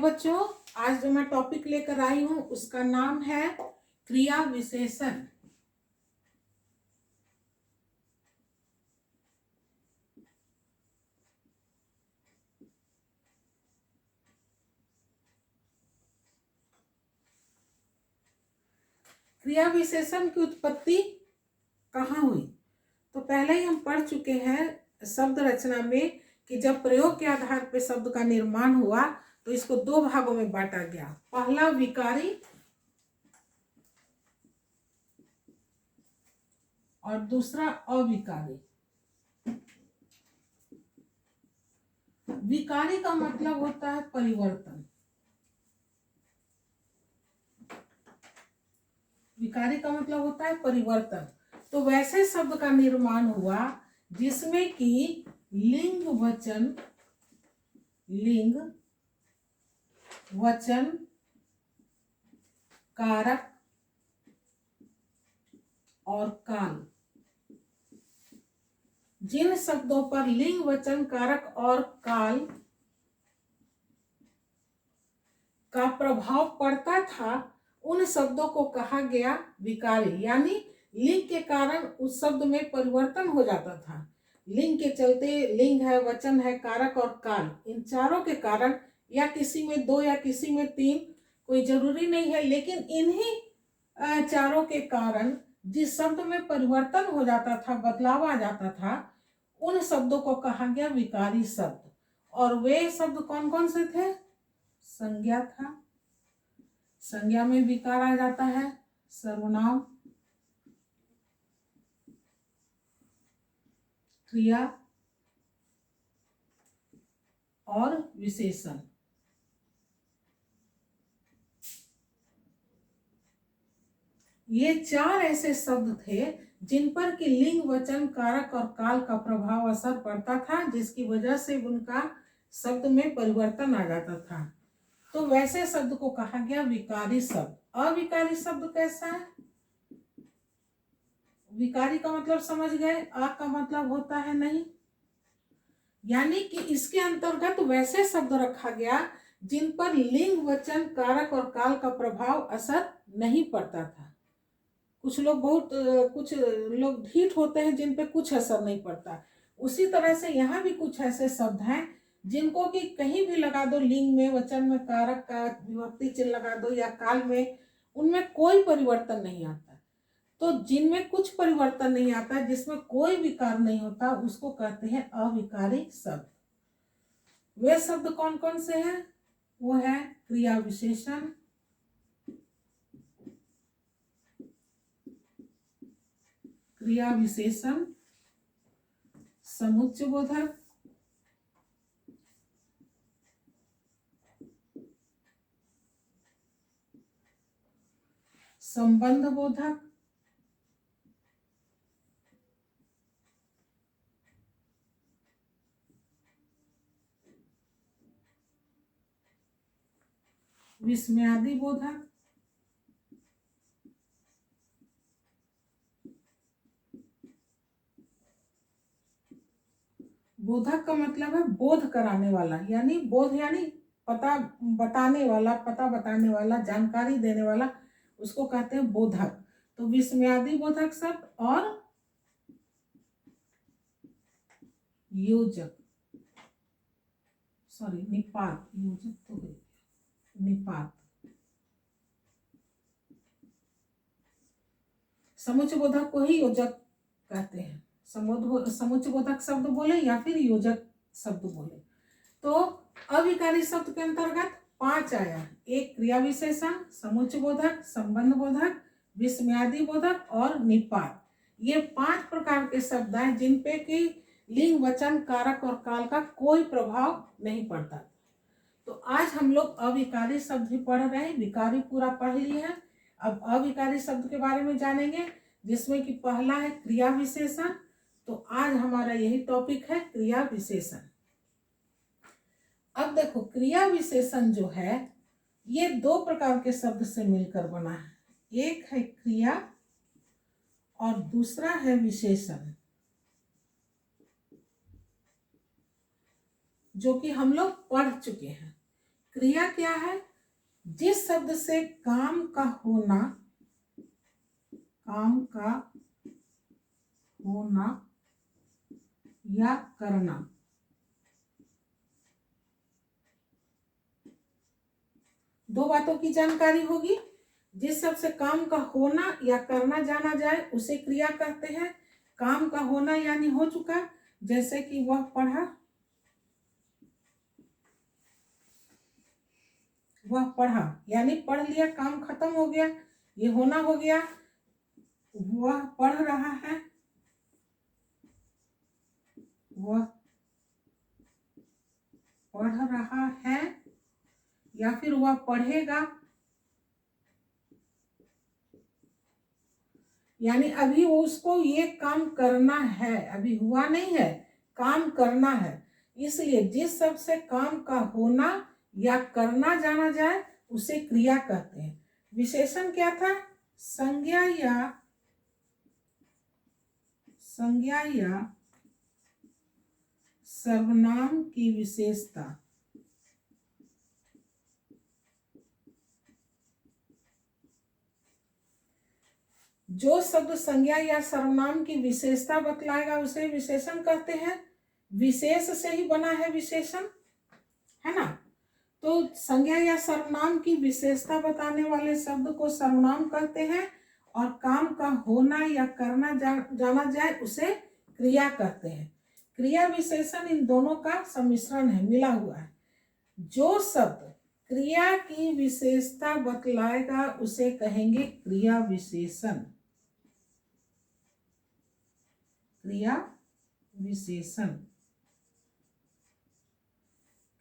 बच्चों, आज जो मैं टॉपिक लेकर आई हूं उसका नाम है क्रिया विशेषण। क्रिया विशेषण की उत्पत्ति कहाँ हुई? तो पहले ही हम पढ़ चुके हैं शब्द रचना में कि जब प्रयोग के आधार पर शब्द का निर्माण हुआ तो इसको दो भागों में बांटा गया। पहला विकारी और दूसरा अविकारी। विकारी का मतलब होता है परिवर्तन। विकारी का मतलब होता है परिवर्तन। तो वैसे शब्द का निर्माण हुआ जिसमें कि लिंग वचन कारक और काल। जिन शब्दों पर लिंग वचन कारक और काल का प्रभाव पड़ता था उन शब्दों को कहा गया विकारी। यानी लिंग के कारण उस शब्द में परिवर्तन हो जाता था। लिंग के चलते, लिंग है, वचन है, कारक और काल, इन चारों के कारण, या किसी में दो या किसी में तीन, कोई जरूरी नहीं है, लेकिन इन्हीं चारों के कारण जिस शब्द में परिवर्तन हो जाता था, बदलाव आ जाता था, उन शब्दों को कहा गया विकारी शब्द। और वे शब्द कौन कौन से थे? संज्ञा था, संज्ञा में विकार आ जाता है, सर्वनाम, क्रिया और विशेषण। ये चार ऐसे शब्द थे जिन पर कि लिंग वचन कारक और काल का प्रभाव असर पड़ता था, जिसकी वजह से उनका शब्द में परिवर्तन आ जाता था। तो वैसे शब्द को कहा गया विकारी शब्द। अविकारी शब्द कैसा है? विकारी का मतलब समझ गए, अ का मतलब होता है नहीं। यानी कि इसके अंतर्गत वैसे शब्द रखा गया जिन पर लिंग वचन कारक और काल का प्रभाव असर नहीं पड़ता था। कुछ लोग ढीठ होते हैं जिन पे कुछ असर नहीं पड़ता। उसी तरह से यहाँ भी कुछ ऐसे शब्द हैं जिनको कि कहीं भी लगा दो, लिंग में, वचन में, कारक का विभक्ति चिन्ह लगा दो या काल में, उनमें कोई परिवर्तन नहीं आता। तो जिनमें कुछ परिवर्तन नहीं आता, जिसमें कोई विकार नहीं होता, उसको कहते हैं अविकारी शब्द। वे शब्द कौन कौन से हैं? वो है क्रिया विशेषण, समुच्चयबोधक, संबंध बोधक, विस्मयादि बोधक, बोधक का मतलब है बोध कराने वाला, यानी बोध यानी पता बताने वाला, पता बताने वाला, जानकारी देने वाला, उसको कहते हैं बोधक। तो विस्मयादि बोधक शब्द और योजक, सॉरी निपात, योजक तो गई, निपात। समुच्चयबोधक को ही योजक कहते हैं। समुच्चयबोधक शब्द बोले या फिर योजक शब्द बोले। तो अविकारी शब्द के अंतर्गत 5 आया। एक क्रिया विशेषण, समुच्चयबोधक, संबंध बोधक, विस्मयादि बोधक और निपात। ये 5 प्रकार के शब्द हैं जिन पे कि लिंग वचन कारक और काल का कोई प्रभाव नहीं पड़ता। तो आज हम लोग अविकारी शब्द भी पढ़ रहे हैं, विकारी पूरा पढ़ लिए हैं। अब अविकारी शब्द के बारे में जानेंगे, जिसमें कि पहला है क्रिया विशेषण। तो आज हमारा यही टॉपिक है, क्रिया विशेषण। अब देखो, क्रिया विशेषण जो है ये 2 प्रकार के शब्द से मिलकर बना है। एक है क्रिया और दूसरा है विशेषण, जो कि हम लोग पढ़ चुके हैं। क्रिया क्या है? जिस शब्द से काम का होना, काम का होना या करना, दो बातों की जानकारी होगी। जिस शब्द से काम का होना या करना जाना जाए उसे क्रिया कहते हैं। काम का होना यानी हो चुका, जैसे कि वह पढ़ा, वह पढ़ा यानी पढ़ लिया, काम खत्म हो गया, ये होना हो गया। वह पढ़ रहा है, वह पढ़ रहा है, या फिर वह पढ़ेगा, यानी अभी वो उसको ये काम करना है, अभी हुआ नहीं है, काम करना है। इसलिए जिस शब्द से काम का होना या करना जाना जाए उसे क्रिया कहते हैं। विशेषण क्या था? संज्ञा या सर्वनाम की विशेषता। जो शब्द संज्ञा या सर्वनाम की विशेषता बतलाएगा उसे विशेषण कहते हैं। विशेष से ही बना है विशेषण, है ना। तो संज्ञा या सर्वनाम की विशेषता बताने वाले शब्द को सर्वनाम कहते हैं, और काम का होना या करना जाना जाए उसे क्रिया कहते हैं। क्रिया विशेषण इन दोनों का सम्मिश्रण है, मिला हुआ है। जो शब्द क्रिया की विशेषता बतलाएगा उसे कहेंगे क्रिया विशेषण। क्रिया विशेषण,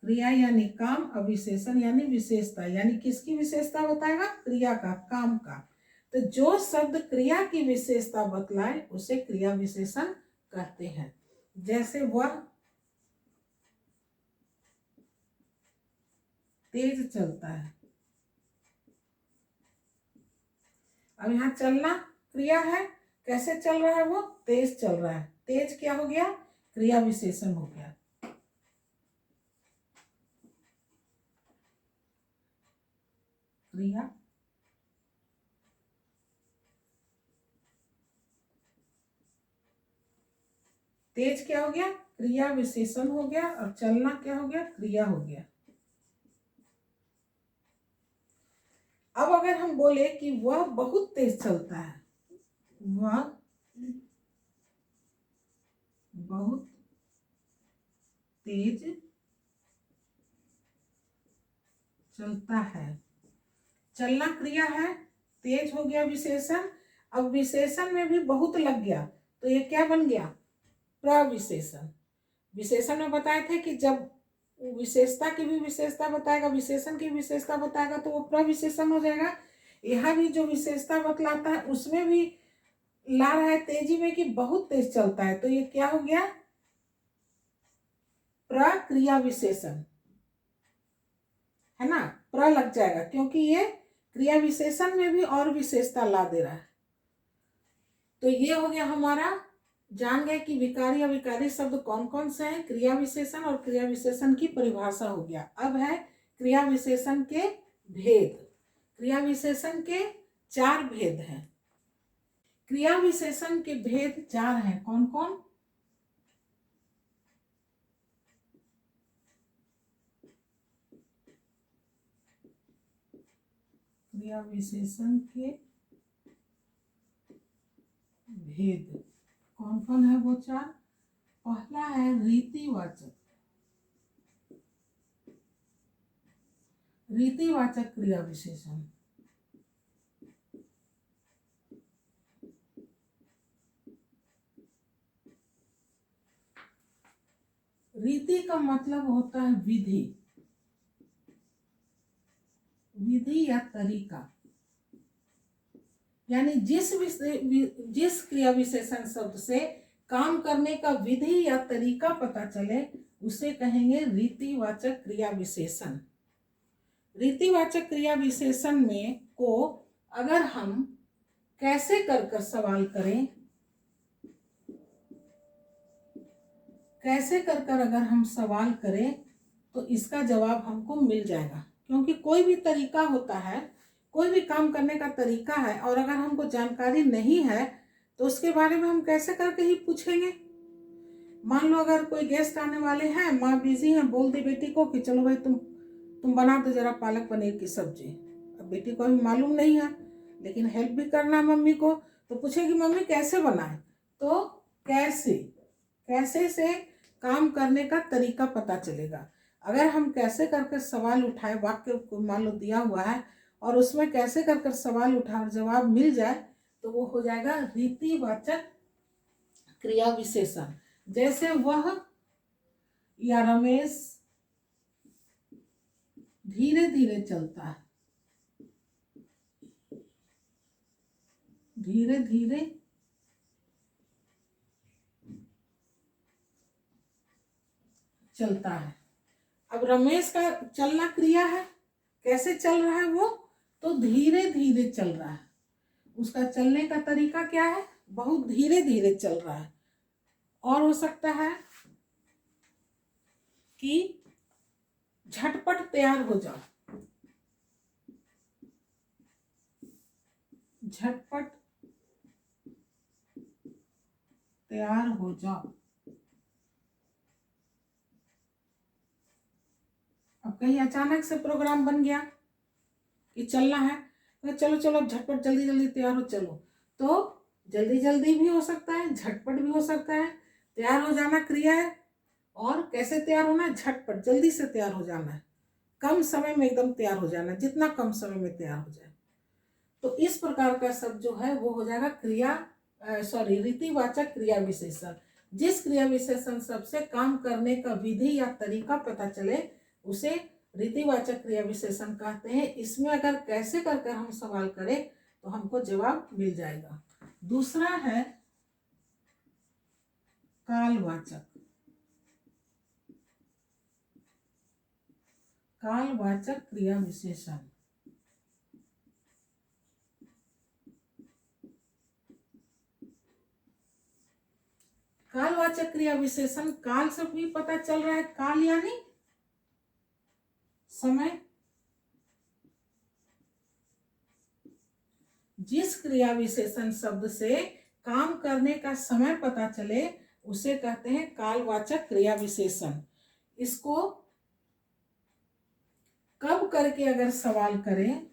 क्रिया यानी काम, अविशेषण यानी विशेषता, यानी किसकी विशेषता बताएगा? क्रिया का, काम का। तो जो शब्द क्रिया की विशेषता बतलाए उसे क्रिया विशेषण कहते हैं। जैसे वह तेज चलता है, अब यहाँ चलना क्रिया है, कैसे चल रहा है? वो तेज चल रहा है। तेज क्या हो गया? क्रिया विशेषण हो गया। क्रिया तेज क्या हो गया? क्रिया विशेषण हो गया, और चलना क्या हो गया? क्रिया हो गया। अब अगर हम बोले कि वह बहुत तेज चलता है, वह बहुत तेज चलता है, चलना क्रिया है, तेज हो गया विशेषण। अब विशेषण में भी बहुत लग गया तो ये क्या बन गया? प्रविशेषण। विशेषण में बताए थे कि जब विशेषता की भी विशेषता बताएगा, विशेषण की विशेषता बताएगा तो वो प्रविशेषण हो जाएगा। यहाँ भी जो विशेषता बतलाता है उसमें भी ला रहा है तेजी में कि बहुत तेज चलता है, तो ये क्या हो गया? प्रक्रिया विशेषण, है ना। प्र लग जाएगा क्योंकि ये क्रिया विशेषण में भी और विशेषता ला दे रहा है। तो ये हो गया हमारा, जान गए कि विकारी अविकारी शब्द कौन कौन से हैं, क्रिया विशेषण, और क्रिया विशेषण की परिभाषा हो गया। अब है क्रिया विशेषण के भेद। क्रिया विशेषण के 4 भेद हैं। क्रिया विशेषण के भेद 4 हैं, कौन कौन? क्रिया विशेषण के भेद कौन कौन है? वो 4। पहला है रीतिवाचक। रीतिवाचक क्रिया विशेषण, रीति का मतलब होता है विधि, विधि या तरीका, यानी जिस क्रिया विशेषण शब्द से काम करने का विधि या तरीका पता चले उसे कहेंगे रीतिवाचक क्रिया विशेषण। रीतिवाचक क्रिया विशेषण में को अगर हम कैसे कर सवाल करें, कैसे कर अगर हम सवाल करें तो इसका जवाब हमको मिल जाएगा, क्योंकि कोई भी तरीका होता है, कोई भी काम करने का तरीका है, और अगर हमको जानकारी नहीं है तो उसके बारे में हम कैसे करके ही पूछेंगे। मान लो अगर कोई गेस्ट आने वाले हैं, माँ बिजी है, बोल दी बेटी को कि चलो भाई तुम बना दो जरा पालक पनीर की सब्जी। अब बेटी को अभी मालूम नहीं है, लेकिन हेल्प भी करना है मम्मी को, तो पूछेगी मम्मी कैसे बनाए। तो कैसे कैसे से काम करने का तरीका पता चलेगा। अगर हम कैसे करके सवाल उठाए, वाक्य को मान लो दिया हुआ है और उसमें कैसे कर सवाल उठा और जवाब मिल जाए, तो वो हो जाएगा रीतिवाचक क्रिया विशेषण। जैसे वह या रमेश धीरे धीरे चलता है, धीरे धीरे चलता है। अब रमेश का चलना क्रिया है, कैसे चल रहा है वो, तो धीरे धीरे चल रहा है। उसका चलने का तरीका क्या है, बहुत धीरे धीरे चल रहा है। और हो सकता है कि झटपट तैयार हो जाओ, झटपट तैयार हो जाओ। अब कहीं अचानक से प्रोग्राम बन गया कि चलना है, तो चलो चलो अब झटपट जल्दी जल्दी तैयार हो चलो, तो जल्दी जल्दी भी हो सकता है, झटपट भी हो सकता है। तैयार हो जाना क्रिया है, और कैसे तैयार होना है, झटपट जल्दी से तैयार हो जाना है, कम समय में एकदम तैयार हो जाना है, जितना कम समय में तैयार हो जाए। तो इस प्रकार का शब्द जो है वो हो जाएगा रीतिवाचक क्रिया विशेषण। जिस क्रिया विशेषण शब्द से काम करने का विधि या तरीका पता चले उसे रीतिवाचक क्रिया विशेषण कहते हैं। इसमें अगर कैसे कर हम सवाल करें तो हमको जवाब मिल जाएगा। दूसरा है कालवाचक, कालवाचक क्रिया विशेषण। कालवाचक क्रिया विशेषण, काल से भी पता चल रहा है, काल यानी समय। जिस क्रिया विशेषण शब्द से काम करने का समय पता चले उसे कहते हैं कालवाचक क्रिया विशेषण। इसको कब करके अगर सवाल करें,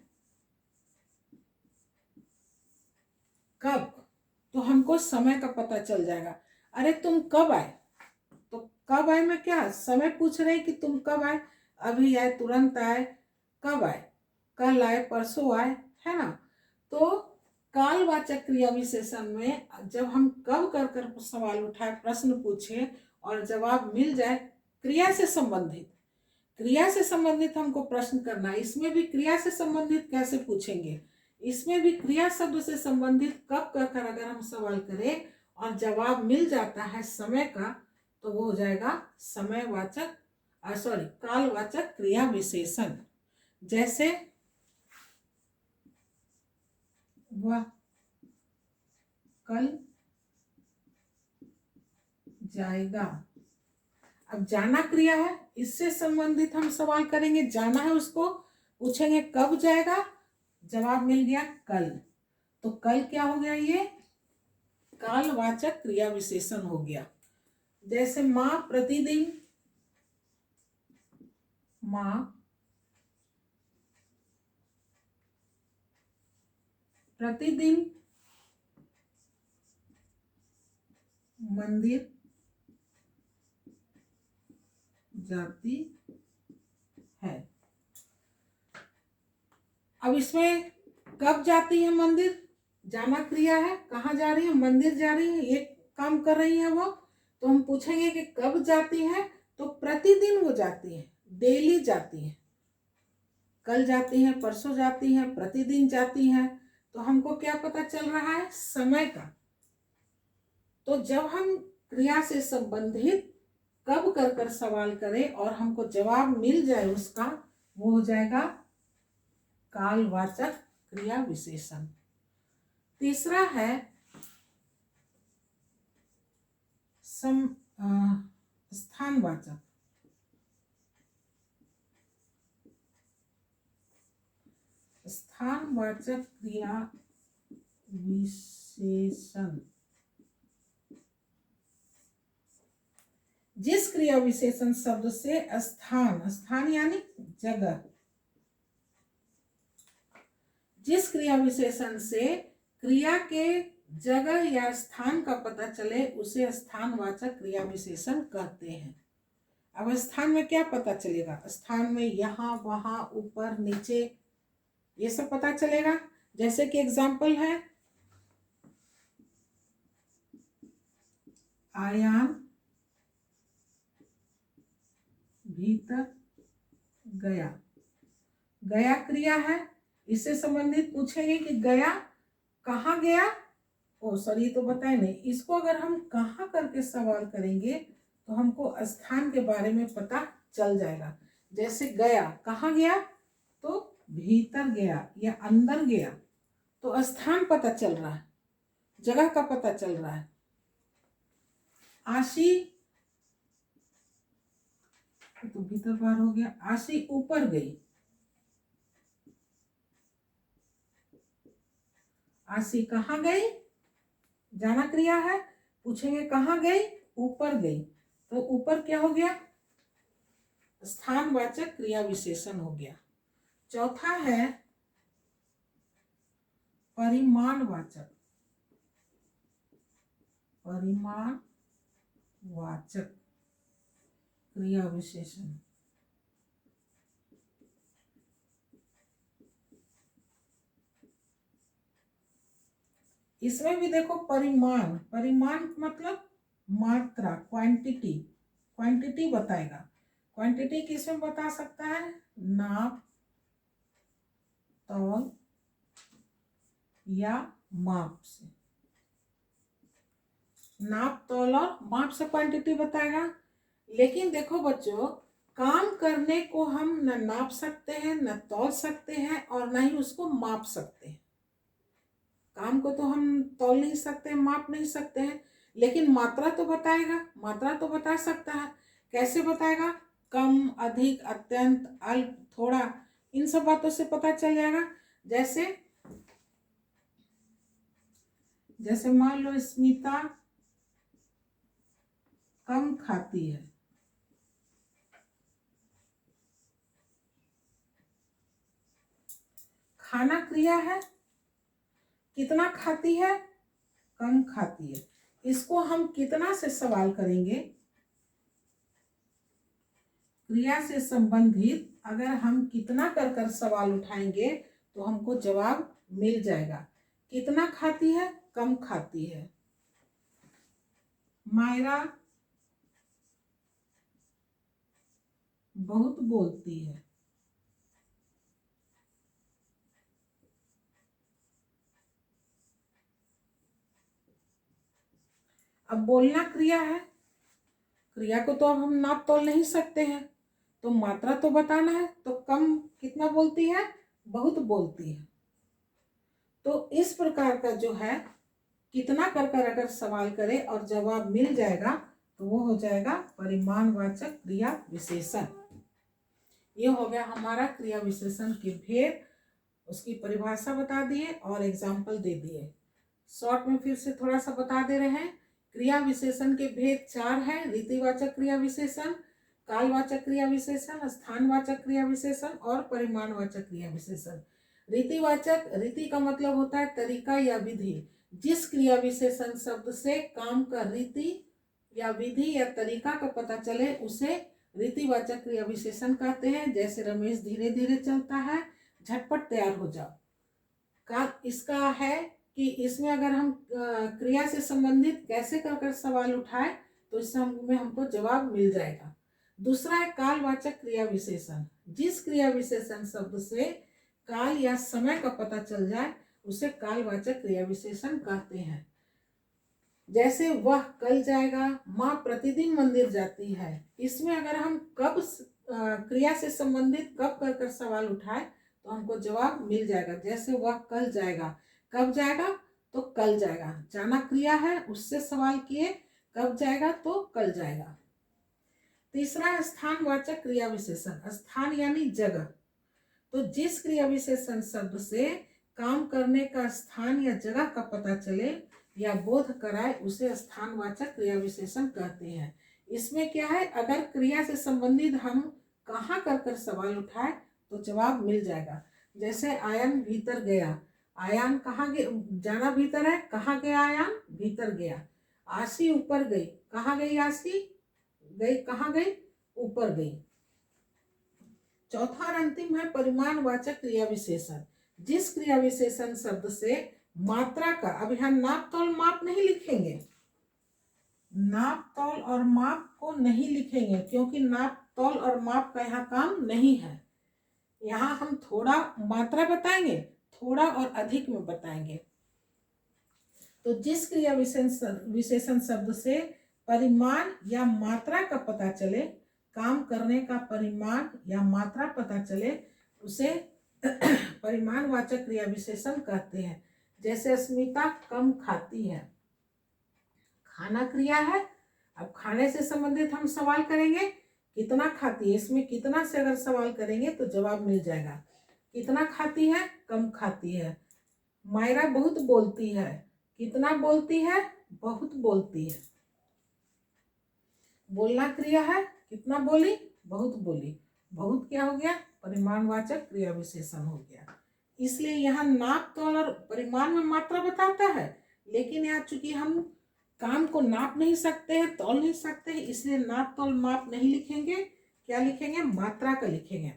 कब, तो हमको समय का पता चल जाएगा। अरे तुम कब आए, तो कब आए में क्या समय पूछ रहे कि तुम कब आए, अभी आए, तुरंत आए, कब आए, कल आए, परसों आए, है ना। तो कालवाचक क्रिया विशेषण में जब हम कब कर सवाल उठाए, प्रश्न पूछे और जवाब मिल जाए, क्रिया से संबंधित, क्रिया से संबंधित हमको प्रश्न करना है। इसमें भी क्रिया से संबंधित कैसे पूछेंगे, इसमें भी क्रिया शब्द से संबंधित कब कर अगर हम सवाल करें और जवाब मिल जाता है समय का, तो वो हो जाएगा समयवाचक कालवाचक क्रिया विशेषण। जैसे वह कल जाएगा। अब जाना क्रिया है, इससे संबंधित हम सवाल करेंगे, जाना है उसको, पूछेंगे कब जाएगा, जवाब मिल गया कल, तो कल क्या हो गया, ये कालवाचक क्रिया विशेषण हो गया। जैसे माँ प्रतिदिन, माँ प्रतिदिन मंदिर जाती है। अब इसमें कब जाती है मंदिर, जाना क्रिया है, कहाँ जा रही है, मंदिर जा रही है, ये काम कर रही है वो, तो हम पूछेंगे कि कब जाती है, तो प्रतिदिन वो जाती है, डेली जाती है, कल जाती है, परसों जाती है, प्रतिदिन जाती है, तो हमको क्या पता चल रहा है, समय का। तो जब हम क्रिया से संबंधित कब कर सवाल करें और हमको जवाब मिल जाए उसका, वो हो जाएगा कालवाचक क्रिया विशेषण। तीसरा है स्थानवाचक, स्थानवाचक क्रिया विशेषण। जिस क्रिया विशेषण शब्द से स्थान, स्थान यानी जगह, जिस क्रिया विशेषण से क्रिया के जगह या स्थान का पता चले उसे स्थानवाचक क्रिया विशेषण कहते हैं। अब स्थान में क्या पता चलेगा? स्थान में यहाँ, वहां, ऊपर, नीचे, ये सब पता चलेगा। जैसे कि एग्जाम्पल है, आयाम, भीतर, गया। गया क्रिया है, इससे संबंधित पूछेंगे कि गया, कहाँ गया। ओ सॉरी, ये तो बताए नहीं। इसको अगर हम कहाँ करके सवाल करेंगे तो हमको स्थान के बारे में पता चल जाएगा। जैसे गया, कहाँ गया? तो भीतर गया या अंदर गया, तो स्थान पता चल रहा है, जगह का पता चल रहा है। आशी, तो भीतर बाहर हो गया। आशी ऊपर गई, आशी कहाँ गई? जाना क्रिया है, पूछेंगे कहाँ गई? ऊपर गई, तो ऊपर क्या हो गया? स्थानवाचक क्रिया विशेषण हो गया। चौथा है परिमाणवाचक, परिमाणवाचक क्रिया विशेषण। इसमें भी देखो परिमाण, परिमाण मतलब मात्रा, क्वांटिटी, क्वांटिटी बताएगा। क्वांटिटी किसमें बता सकता है? नाप, तौल या माप से। नाप, तौल और माप से क्वांटिटी बताएगा। लेकिन देखो बच्चों, काम करने को हम न नाप सकते हैं, न तौल सकते हैं और न ही उसको माप सकते हैं। काम को तो हम तौल नहीं सकते, माप नहीं सकते हैं, लेकिन मात्रा तो बताएगा, मात्रा तो बता सकता है। कैसे बताएगा? कम, अधिक, अत्यंत, अल्प, थोड़ा, इन सब बातों से पता चल जाएगा। जैसे जैसे मान लो स्मिता कम खाती है, खाना क्रिया है, कितना खाती है? कम खाती है। इसको हम कितना से सवाल करेंगे? क्रिया से संबंधित अगर हम कितना कर कर सवाल उठाएंगे तो हमको जवाब मिल जाएगा। कितना खाती है? कम खाती है। मायरा बहुत बोलती है। अब बोलना क्रिया है, क्रिया को तो अब हम नाप तोल नहीं सकते हैं, तो मात्रा तो बताना है। तो कम कितना बोलती है? बहुत बोलती है। तो इस प्रकार का जो है, कितना कर कर अगर सवाल करे और जवाब मिल जाएगा तो वो हो जाएगा परिमाणवाचक क्रिया विशेषण। ये हो गया हमारा क्रिया विशेषण के भेद, उसकी परिभाषा बता दिए और एग्जाम्पल दे दिए। शॉर्ट में फिर से थोड़ा सा बता दे रहे हैं। क्रिया विशेषण के भेद 4 है। रीतिवाचक क्रिया विशेषण, कालवाचक क्रिया विशेषण, स्थानवाचक क्रिया विशेषण और परिमाणवाचक क्रिया विशेषण। रीतिवाचक, रीति का मतलब होता है तरीका या विधि। जिस क्रिया विशेषण शब्द से काम का रीति या विधि या तरीका का पता चले उसे रीतिवाचक क्रिया विशेषण कहते हैं। जैसे रमेश धीरे धीरे चलता है, झटपट तैयार हो जाओ का इसका है कि इसमें अगर हम क्रिया से संबंधित कैसे कर कर सवाल उठाए तो इससे में हमको जवाब मिल जाएगा। दूसरा है कालवाचक क्रिया विशेषण। जिस क्रिया विशेषण शब्द से काल या समय का पता चल जाए उसे कालवाचक क्रिया विशेषण कहते हैं। जैसे वह कल जाएगा, माँ प्रतिदिन मंदिर जाती है। इसमें अगर हम कब क्रिया से संबंधित कब कर कर सवाल उठाए तो हमको जवाब मिल जाएगा। जैसे वह कल जाएगा, कब जाएगा? तो कल जाएगा। जाना क्रिया है, उससे सवाल किए, कब जाएगा? तो कल जाएगा। तीसरा स्थानवाचक क्रिया विशेषण। स्थान यानी जगह, तो जिस क्रिया विशेषण शब्द से काम करने का स्थान या जगह का पता चले या बोध कराए उसे स्थानवाचक क्रिया विशेषण कहते हैं। इसमें क्या है, अगर क्रिया से संबंधित हम कहाँ कर सवाल उठाए तो जवाब मिल जाएगा। जैसे आयन भीतर गया, आयान कहाँ जाना भीतर है, कहाँ गया आयान, भीतर गया। आशी ऊपर गई, कहाँ गई आशी, गई कहाँ गई, ऊपर गई। चौथा और अंतिम है परिमाणवाचक क्रिया विशेषण। जिस क्रिया विशेषण शब्द से मात्रा का, अब यहाँ नाप तौल माप नहीं लिखेंगे, नाप तौल और माप को नहीं लिखेंगे क्योंकि नाप तौल और माप का यहाँ काम नहीं है। यहाँ हम थोड़ा मात्रा बताएंगे, थोड़ा और अधिक में बताएंगे। तो जिस क्रिया विशेषण शब्द से परिमाण या मात्रा का पता चले, काम करने का परिमाण या मात्रा पता चले, उसे परिमाणवाचक क्रिया विशेषण कहते हैं। जैसे अस्मिता कम खाती है, खाना क्रिया है। अब खाने से संबंधित हम सवाल करेंगे, कितना खाती है, इसमें कितना से अगर सवाल करेंगे तो जवाब मिल जाएगा। कितना खाती है, कम खाती है। मायरा बहुत बोलती है, कितना बोलती है, बहुत बोलती है। बोलना क्रिया है, कितना बोली, बहुत बोली। बहुत क्या हो गया, परिमाणवाचक क्रिया विशेषण हो गया। इसलिए यहाँ नाप तौल और परिमाण में मात्रा बताता है, लेकिन यहाँ चूंकि हम काम को नाप नहीं सकते हैं, तौल नहीं सकते हैं, इसलिए नाप तौल माप नहीं लिखेंगे। क्या लिखेंगे, मात्रा का लिखेंगे।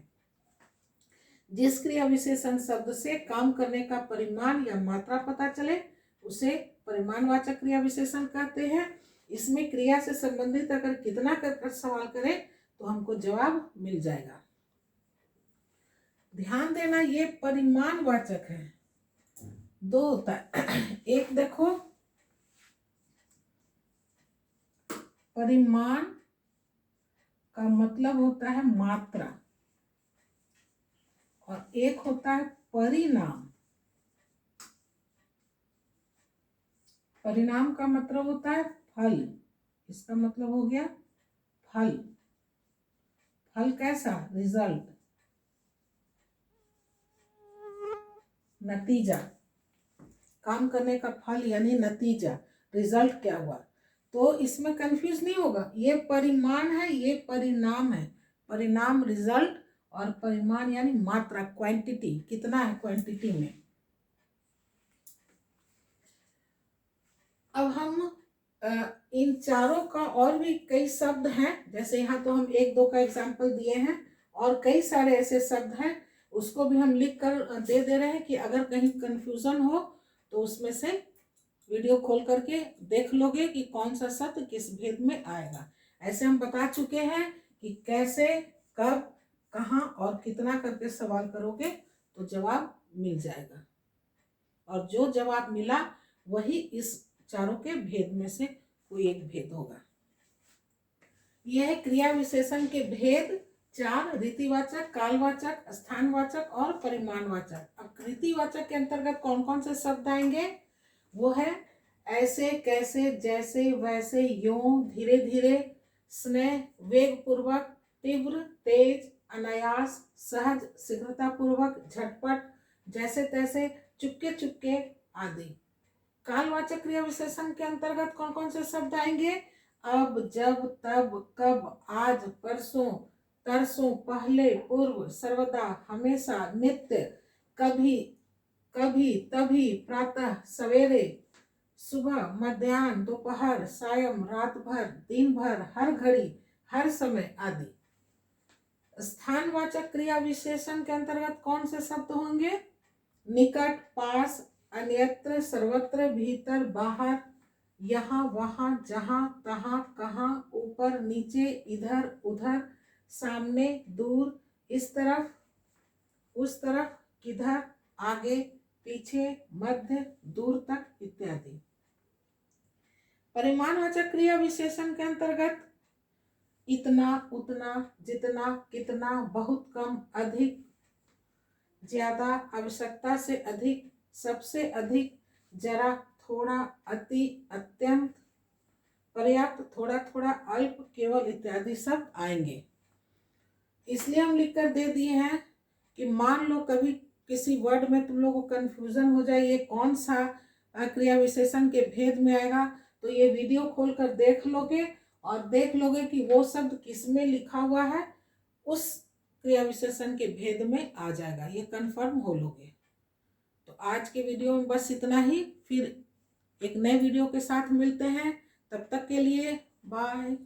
जिस क्रिया विशेषण शब्द से काम करने का परिमाण या मात्रा पता चले उसे परिमाणवाचक क्रिया विशेषण कहते हैं। इसमें क्रिया से संबंधित अगर कितना कर सवाल करें तो हमको जवाब मिल जाएगा। ध्यान देना, ये परिमाणवाचक है। दो होता है, एक देखो परिमाण का मतलब होता है मात्रा, और एक होता है परिणाम। परिणाम का मतलब होता है फल, इसका मतलब हो गया फल। फल कैसा, रिजल्ट, नतीजा। काम करने का फल यानी नतीजा, रिजल्ट क्या हुआ। तो इसमें कंफ्यूज नहीं होगा, ये परिमाण है, ये परिणाम है। परिणाम रिजल्ट, और परिमाण यानी मात्रा, क्वांटिटी, कितना है क्वांटिटी में। अब हम इन चारों का और भी कई शब्द हैं, जैसे यहाँ तो हम एक दो का एग्जाम्पल दिए हैं, और कई सारे ऐसे शब्द हैं, उसको भी हम लिख कर दे रहे हैं कि अगर कहीं कंफ्यूजन हो तो उसमें से वीडियो खोल करके देख लोगे कि कौन सा शब्द किस भेद में आएगा। ऐसे हम बता चुके हैं कि कैसे, कब, कहाँ और कितना करके सवाल करोगे तो जवाब मिल जाएगा, और जो जवाब मिला वही इस चारों के भेद में से कोई एक भेद होगा। यह है क्रिया विशेषण के भेद चार: रीतिवाचक, कालवाचक, स्थानवाचक और परिमाणवाचक। अब रीतिवाचक के अंतर्गत कौन कौन से शब्द आएंगे, वो है ऐसे, कैसे, जैसे, वैसे, यों, धीरे धीरे, स्नेह, वेग पूर्वक, तीव्र, तेज, अनायास, सहज, शीघ्रता पूर्वक, झटपट, जैसे तैसे, चुपके चुपके आदि। कालवाचक क्रिया विशेषण के अंतर्गत कौन कौन से शब्द आएंगे, अब, जब, तब, कब, आज, परसों, तरसों, पहले, पूर्व, सर्वदा, हमेशा, नित्य, कभी, कभी, तभी, प्रातः, सवेरे, सुबह, मध्याह्न, दोपहर, सायं, रात भर, दिन भर, हर घड़ी, हर समय आदि। स्थानवाचक क्रिया विशेषण के अंतर्गत कौन से शब्द होंगे, निकट, पास, अन्यत्र, सर्वत्र, भीतर, बाहर, यहाँ, वहाँ, जहाँ, तहाँ, कहाँ, ऊपर, नीचे, इधर, उधर, सामने, दूर, इस तरफ, उस तरफ, किधर, आगे, पीछे, मध्य, दूर तक इत्यादि। परिमाणवाचक क्रिया विशेषण के अंतर्गत इतना, उतना, जितना, कितना, बहुत कम, अधिक, ज्यादा, आवश्यकता से अधिक, सबसे अधिक, जरा, थोड़ा, अति, अत्यंत, पर्याप्त, थोड़ा थोड़ा, अल्प, केवल इत्यादि शब्द आएंगे। इसलिए हम लिखकर दे दिए हैं कि मान लो कभी किसी वर्ड में तुम लोगों को कन्फ्यूजन हो जाए ये कौन सा क्रिया विशेषण के भेद में आएगा, तो ये वीडियो खोल कर देख लोगे और देख लोगे कि वो शब्द किस में लिखा हुआ है, उस क्रिया विशेषण के भेद में आ जाएगा, ये कंफर्म हो लोगे। तो आज के वीडियो में बस इतना ही, फिर एक नए वीडियो के साथ मिलते हैं, तब तक के लिए बाय।